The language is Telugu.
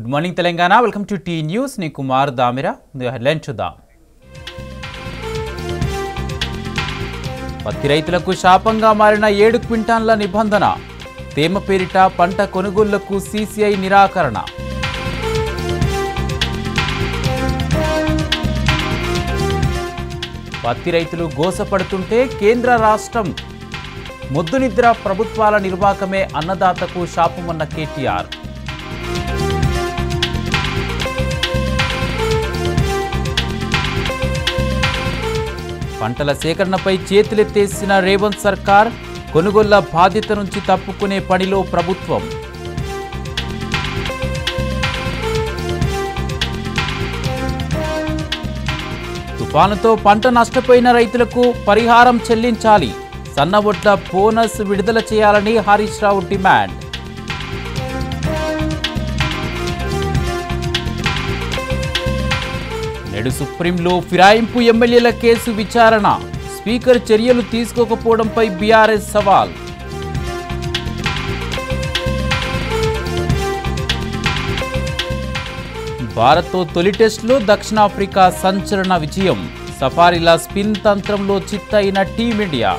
Good morning Telangana welcome to T news ని కుమార్ దామిరా హెడ్లైన్ చూద్దాం. పత్తి రైతులకు శాపంగా మారిన 7 క్వింటాన్ల నిబంధన, తేమ పేరిట పంట కొనుగోళ్లకు సీసీఐ నిరాకరణ. పత్తి రైతులు గోసపడుతుంటే కేంద్ర రాష్ట్రం ముద్దునిద్ర ప్రభుత్వాల నిర్వాకమే అన్నదాతకు శాపమన్న కేటీఆర్. పంటల సేకరణపై చేతులెత్తేసిన రేవంత్ సర్కార్, కొనుగోళ్ల బాధ్యత నుంచి తప్పుకునే పనిలో ప్రభుత్వం. తుఫానుతో పంట నష్టపోయిన రైతులకు పరిహారం చెల్లించాలి, సన్నబొట్ల బోనస్ విడుదల చేయాలని హరీష్ రావు డిమాండ్. నేడు సుప్రీంలో ఫిరాయింపు ఎమ్మెల్యేల కేసు విచారణ, స్పీకర్ చర్యలు తీసుకోకపోవడంపై బీఆర్ఎస్ సవాల్. భారత్తో తొలి టెస్టులో దక్షిణాఫ్రికా సంచలన విజయం, సఫారీలా స్పిన్ తంత్రంలో చిత్తయిన టీమిండియా.